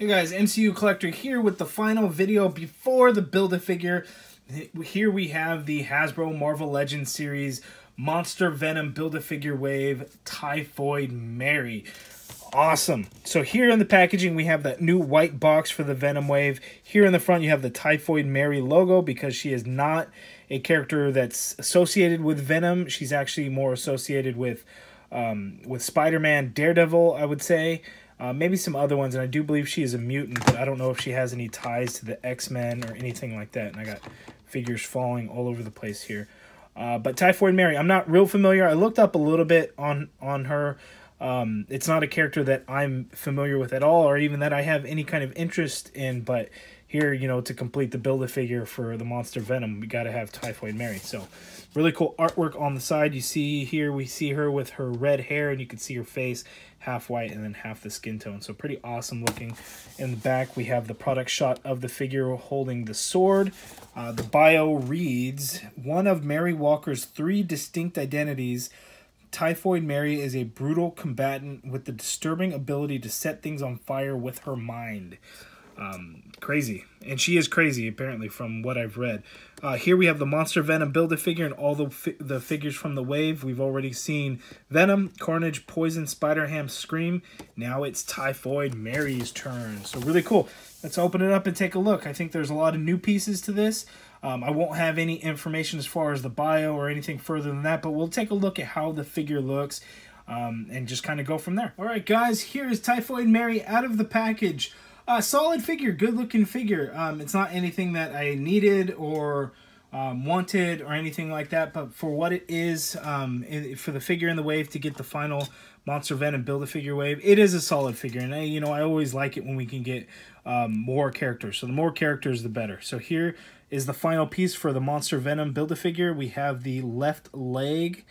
Hey guys, MCU Collector here with the final video before the Build-A-Figure. Here we have the Hasbro Marvel Legends series Monster Venom Build-A-Figure Wave Typhoid Mary. Awesome. So here in the packaging we have that new white box for the Venom Wave. Here in the front you have the Typhoid Mary logo because she is not a character that's associated with Venom. She's actually more associated with Spider-Man, Daredevil, I would say. Maybe some other ones, and I do believe she is a mutant, but I don't know if she has any ties to the X-Men or anything like that. And I got figures falling all over the place here. But Typhoid Mary, I'm not real familiar. I looked up a little bit on her. It's not a character that I'm familiar with at all, or even that I have any kind of interest in, but here, you know, to complete the Build-A-Figure for the Monster Venom, we got to have Typhoid Mary. So, really cool artwork on the side. You see here, we see her with her red hair, and you can see her face half white and then half the skin tone. So, pretty awesome looking. In the back, we have the product shot of the figure holding the sword. The bio reads, one of Mary Walker's 3 distinct identities, Typhoid Mary is a brutal combatant with the disturbing ability to set things on fire with her mind. Crazy. And she is crazy, apparently, from what I've read. Here we have the Monster Venom Build-A-Figure and all the figures from the wave. We've already seen Venom, Carnage, Poison, Spider-Ham, Scream. Now it's Typhoid Mary's turn. So really cool. Let's open it up and take a look. I think there's a lot of new pieces to this. I won't have any information as far as the bio or anything further than that, but we'll take a look at how the figure looks and just kind of go from there. All right, guys, here is Typhoid Mary out of the package. Solid figure, good looking figure. It's not anything that I needed or wanted or anything like that, but for what it is, for the figure in the wave to get the final Monster Venom Build-A-Figure wave, it is a solid figure. And I always like it when we can get more characters. So the more characters, the better. So here is the final piece for the Monster Venom Build-A-Figure. We have the left leg.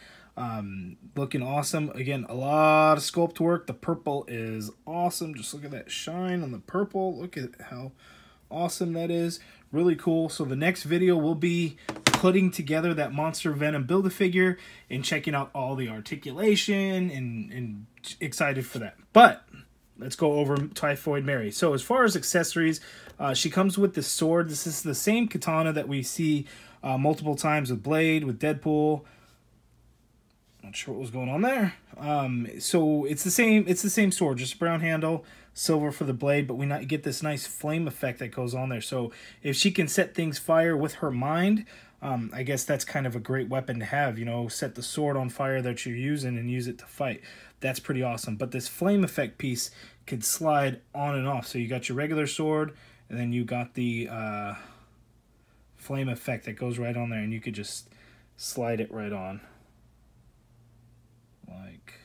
Looking awesome. Again, a lot of sculpt work. The purple is awesome. Just look at that shine on the purple. Look at how awesome that is. Really cool. So the next video will be putting together that Monster Venom Build-A-Figure and checking out all the articulation and excited for that. But let's go over Typhoid Mary. So as far as accessories, she comes with this sword. This is the same katana that we see multiple times with Blade, with Deadpool. Not sure what was going on there. So it's the same sword, just a brown handle, silver for the blade, but we get this nice flame effect that goes on there. So if she can set things fire with her mind, I guess that's kind of a great weapon to have, set the sword on fire that you're using and use it to fight. That's pretty awesome. But this flame effect piece could slide on and off. So you got your regular sword, and then you got the flame effect that goes right on there, and you could just slide it right on. Like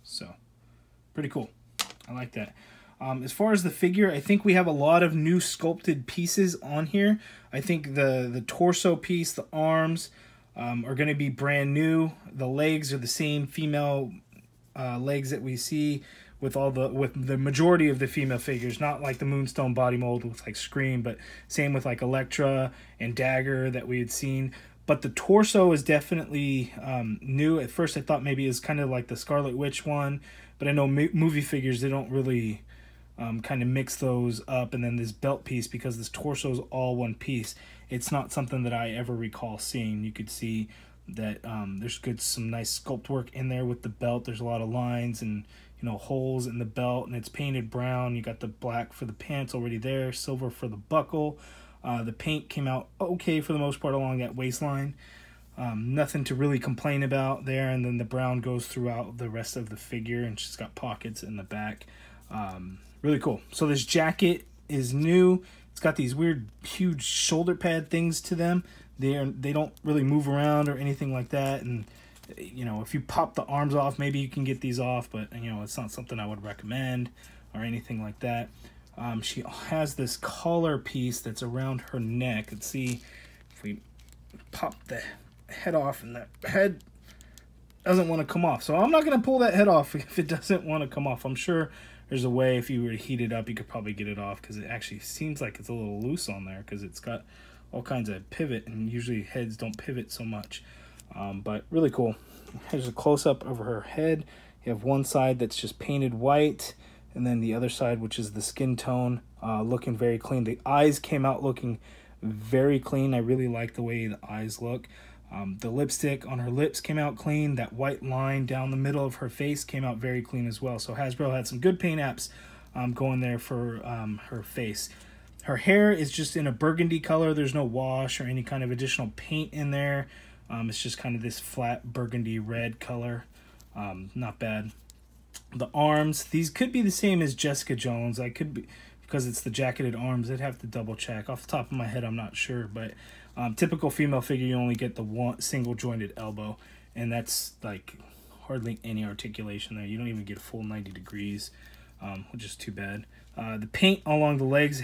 so. Pretty cool. I like that. As far as the figure, I think we have a lot of new sculpted pieces on here. I think the torso piece, the arms are going to be brand new. The legs are the same female legs that we see with the majority of the female figures, not like the Moonstone body mold with like Scream, but same with like Elektra and Dagger that we had seen. But the torso is definitely new. At first I thought maybe it's kind of like the Scarlet Witch one, but I know movie figures, they don't really kind of mix those up. And then this belt piece, because this torso is all one piece, it's not something that I ever recall seeing. You could see that there's some nice sculpt work in there with the belt. There's a lot of lines and holes in the belt, and it's painted brown. You got the black for the pants already there, silver for the buckle. The paint came out okay for the most part along that waistline. Nothing to really complain about there. And then the brown goes throughout the rest of the figure, and she's got pockets in the back. Really cool. So this jacket is new. It's got these weird, huge shoulder pad things to them. They don't really move around or anything like that. And if you pop the arms off, maybe you can get these off, but it's not something I would recommend or anything like that. She has this collar piece that's around her neck. Let's see if we pop the head off, and that head doesn't want to come off. So I'm not going to pull that head off if it doesn't want to come off. I'm sure there's a way, if you were to heat it up, you could probably get it off, because it actually seems like it's a little loose on there because it's got all kinds of pivot, and usually heads don't pivot so much. But really cool. Here's a close-up of her head. You have one side that's just painted white, And then the other side, which is the skin tone, looking very clean. The eyes came out looking very clean. I really like the way the eyes look. The lipstick on her lips came out clean. That white line down the middle of her face came out very clean as well. So Hasbro had some good paint apps going there for her face. Her hair is just in a burgundy color. There's no wash or any kind of additional paint in there. It's just kind of this flat burgundy red color. Not bad. The arms, these could be the same as Jessica Jones. I could be, because it's the jacketed arms. I'd have to double check. Off the top of my head, I'm not sure. But typical female figure, you only get the one single jointed elbow. And that's like hardly any articulation there. You don't even get a full 90 degrees, which is too bad. The paint along the legs,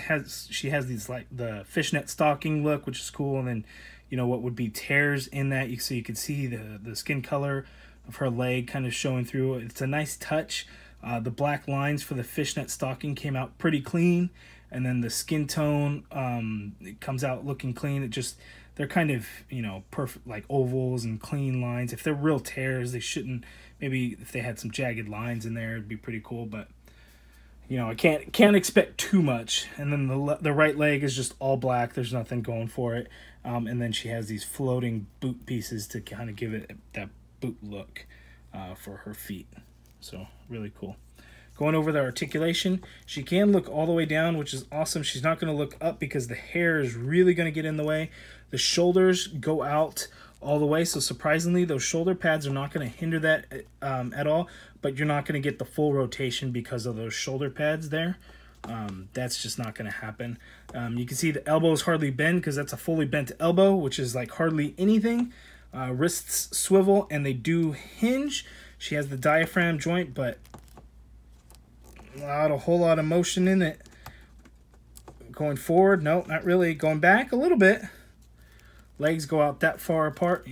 she has these like the fishnet stocking look, which is cool. And then, you know, what would be tears in that. So you could see the skin color of her leg kind of showing through. It's a nice touch. The black lines for the fishnet stocking came out pretty clean, and then the skin tone, it comes out looking clean. It just, they're kind of, you know, perfect, like ovals and clean lines. If they're real tears, they shouldn't. Maybe if they had some jagged lines in there, it'd be pretty cool. But you know, I can't expect too much. And then the right leg is just all black. There's nothing going for it. And then she has these floating boot pieces to kind of give it that boot look for her feet. So really cool. Going over the articulation, she can look all the way down, which is awesome. She's not going to look up because the hair is really going to get in the way. The shoulders go out all the way, so surprisingly those shoulder pads are not going to hinder that at all, but you're not going to get the full rotation because of those shoulder pads there. That's just not going to happen. You can see the elbows hardly bend because that's a fully bent elbow, which is like hardly anything. Wrists swivel and they do hinge. She has the diaphragm joint, but not a whole lot of motion in it. Going forward, no, not really. Going back a little bit. Legs go out that far apart.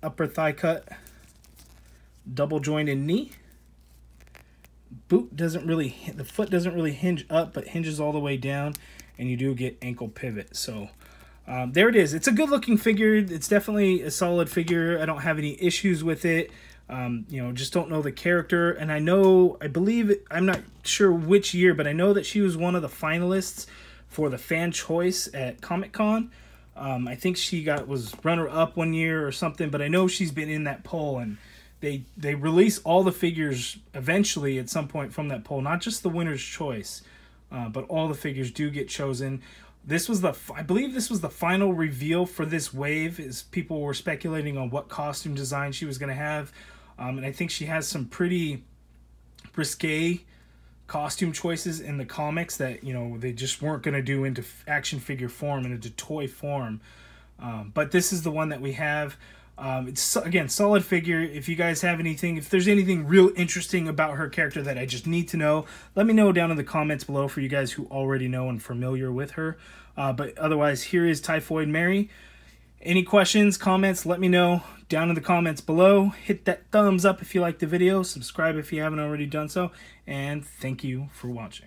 Upper thigh cut, double jointed knee. Boot doesn't really, the foot doesn't really hinge up, but hinges all the way down, and you do get ankle pivot. So there it is. It's a good looking figure. It's definitely a solid figure. I don't have any issues with it. You know, just don't know the character. And I believe, I'm not sure which year, but I know that she was one of the finalists for the fan choice at Comic-Con. I think she was runner-up one year or something, but I know she's been in that poll, and they release all the figures eventually at some point from that poll, not just the winner's choice, but all the figures do get chosen. This was I believe this was the final reveal for this wave, as people were speculating on what costume design she was going to have. And I think she has some pretty risque costume choices in the comics that, you know, they just weren't going to do into action figure form and into toy form. But this is the one that we have. It's, again, solid figure. If you guys have anything, if there's anything real interesting about her character that I just need to know, let me know down in the comments below for you guys who already know and familiar with her. But otherwise, here is Typhoid Mary. Any questions, comments, let me know down in the comments below. Hit that thumbs up if you liked the video. Subscribe if you haven't already done so. And thank you for watching.